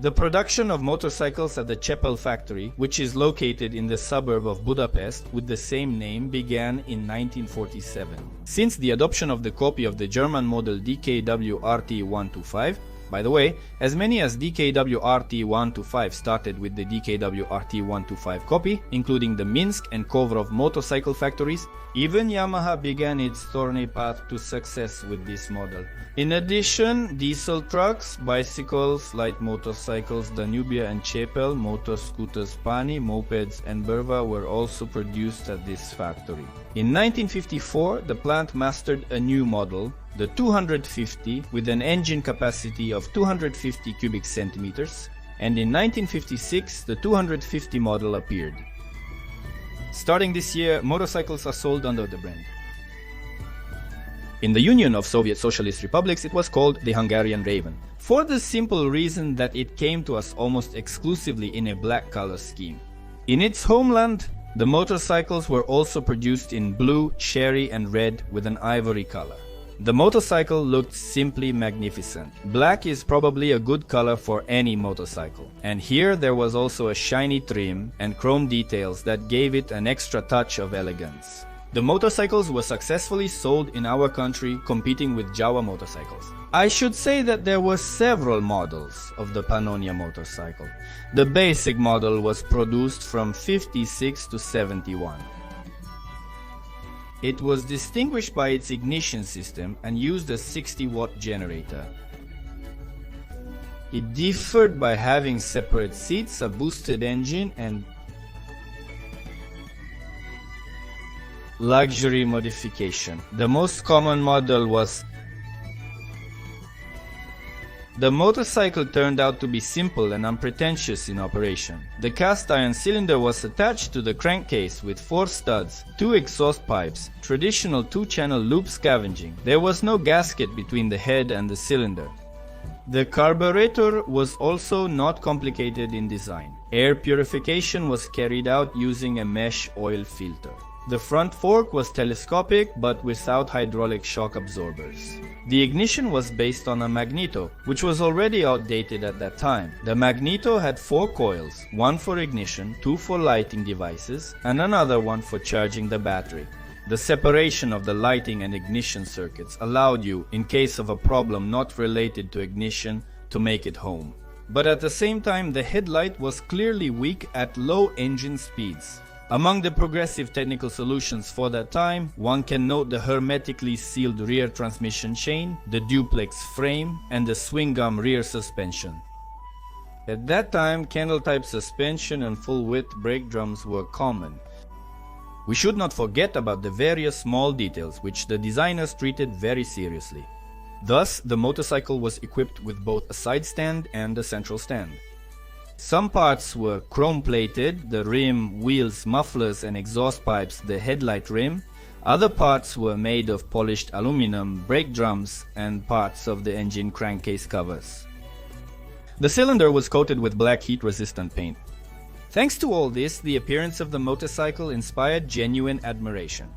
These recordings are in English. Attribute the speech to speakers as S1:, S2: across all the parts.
S1: The production of motorcycles at the Chepel factory, which is located in the suburb of Budapest with the same name, began in 1947. Since the adoption of the copy of the German model DKW RT125, by the way, as many as DKW RT125 started with the DKW RT125 copy, including the Minsk and Kovrov motorcycle factories, even Yamaha began its thorny path to success with this model. In addition, diesel trucks, bicycles, light motorcycles, Danubia and Chepel, motor scooters Pani, mopeds and Berva were also produced at this factory. In 1954, the plant mastered a new model, the 250, with an engine capacity of 250 cubic centimeters, and in 1956 the 250 model appeared. Starting this year, motorcycles are sold under the brand. In the Union of Soviet Socialist Republics, it was called the Hungarian Raven, for the simple reason that it came to us almost exclusively in a black color scheme. In its homeland, the motorcycles were also produced in blue, cherry and red with an ivory color. The motorcycle looked simply magnificent. Black is probably a good color for any motorcycle. And here there was also a shiny trim and chrome details that gave it an extra touch of elegance. The motorcycles were successfully sold in our country, competing with Jawa motorcycles. I should say that there were several models of the Pannonia motorcycle. The basic model was produced from 56 to 71. It was distinguished by its ignition system and used a 60-watt generator. It differed by having separate seats, a boosted engine and luxury modification. The most common model was the motorcycle turned out to be simple and unpretentious in operation. The cast iron cylinder was attached to the crankcase with 4 studs, 2 exhaust pipes, traditional 2-channel loop scavenging. There was no gasket between the head and the cylinder. The carburetor was also not complicated in design. Air purification was carried out using a mesh oil filter. The front fork was telescopic but without hydraulic shock absorbers. The ignition was based on a magneto, which was already outdated at that time. The magneto had 4 coils, one for ignition, 2 for lighting devices, and another one for charging the battery. The separation of the lighting and ignition circuits allowed you, in case of a problem not related to ignition, to make it home. But at the same time, the headlight was clearly weak at low engine speeds. Among the progressive technical solutions for that time, one can note the hermetically sealed rear transmission chain, the duplex frame, and the swing-arm rear suspension. At that time, candle-type suspension and full-width brake drums were common. We should not forget about the various small details which the designers treated very seriously. Thus, the motorcycle was equipped with both a side stand and a central stand. Some parts were chrome-plated, the rim, wheels, mufflers and exhaust pipes, the headlight rim. Other parts were made of polished aluminum, brake drums and parts of the engine crankcase covers. The cylinder was coated with black heat-resistant paint. Thanks to all this, the appearance of the motorcycle inspired genuine admiration.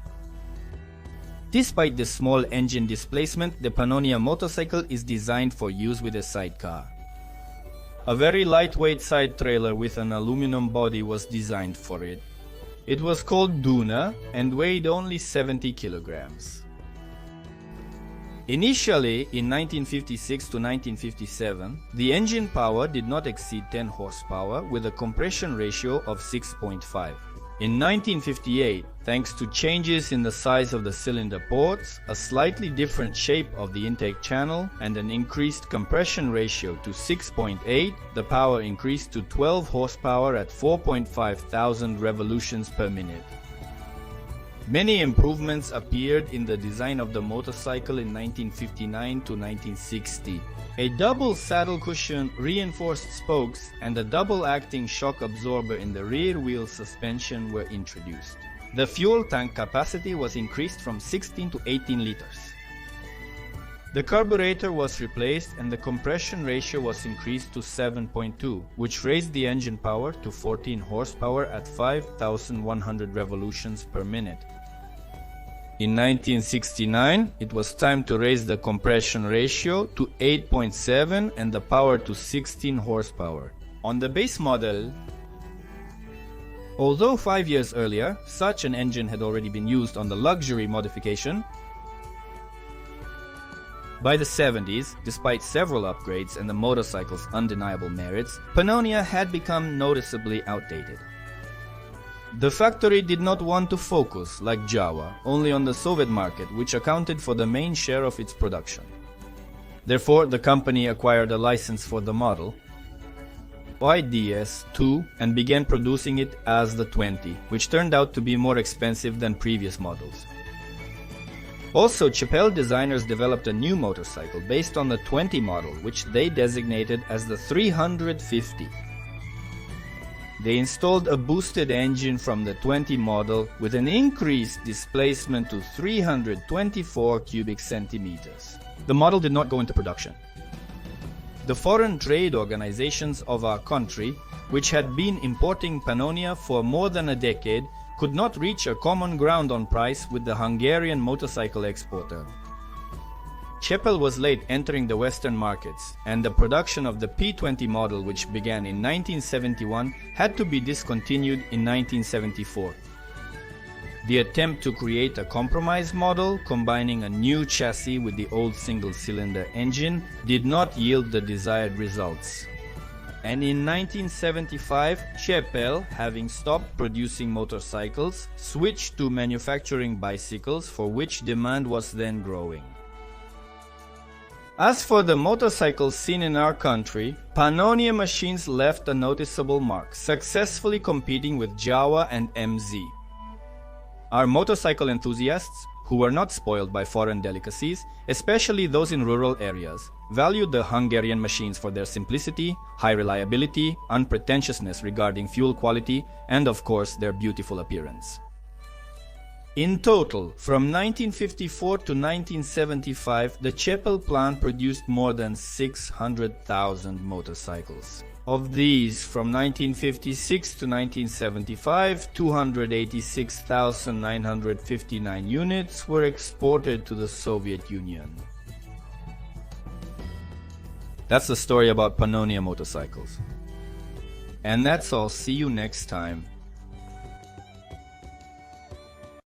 S1: Despite the small engine displacement, the Pannonia motorcycle is designed for use with a sidecar. A very lightweight side trailer with an aluminum body was designed for it. It was called Duna and weighed only 70 kilograms. Initially, in 1956 to 1957, the engine power did not exceed 10 horsepower with a compression ratio of 6.5. In 1958, thanks to changes in the size of the cylinder ports, a slightly different shape of the intake channel, and an increased compression ratio to 6.8, the power increased to 12 horsepower at 4.5 thousand revolutions per minute. Many improvements appeared in the design of the motorcycle in 1959 to 1960. A double saddle cushion, reinforced spokes, and a double-acting shock absorber in the rear wheel suspension were introduced. The fuel tank capacity was increased from 16 to 18 liters. The carburetor was replaced and the compression ratio was increased to 7.2, which raised the engine power to 14 horsepower at 5,100 revolutions per minute. In 1969, it was time to raise the compression ratio to 8.7 and the power to 16 horsepower. On the base model, although 5 years earlier, such an engine had already been used on the luxury modification, by the 70s, despite several upgrades and the motorcycle's undeniable merits, Pannonia had become noticeably outdated. The factory did not want to focus, like Jawa, only on the Soviet market, which accounted for the main share of its production. Therefore, the company acquired a license for the model, YDS-2, and began producing it as the 20, which turned out to be more expensive than previous models. Also, Chepel designers developed a new motorcycle based on the 20 model, which they designated as the 350. They installed a boosted engine from the 20 model with an increased displacement to 324 cubic centimeters. The model did not go into production. The foreign trade organizations of our country, which had been importing Pannonia for more than a decade, could not reach a common ground on price with the Hungarian motorcycle exporter. Chepel was late entering the Western markets, and the production of the P20 model, which began in 1971, had to be discontinued in 1974. The attempt to create a compromise model, combining a new chassis with the old single-cylinder engine, did not yield the desired results. And in 1975, Chepel, having stopped producing motorcycles, switched to manufacturing bicycles, for which demand was then growing. As for the motorcycle scene in our country, Pannonia machines left a noticeable mark, successfully competing with Jawa and MZ. Our motorcycle enthusiasts, who were not spoiled by foreign delicacies, especially those in rural areas, valued the Hungarian machines for their simplicity, high reliability, unpretentiousness regarding fuel quality, and of course their beautiful appearance. In total, from 1954 to 1975, the Chepel plant produced more than 600,000 motorcycles. Of these, from 1956 to 1975, 286,959 units were exported to the Soviet Union. That's the story about Pannonia motorcycles. And that's all. See you next time.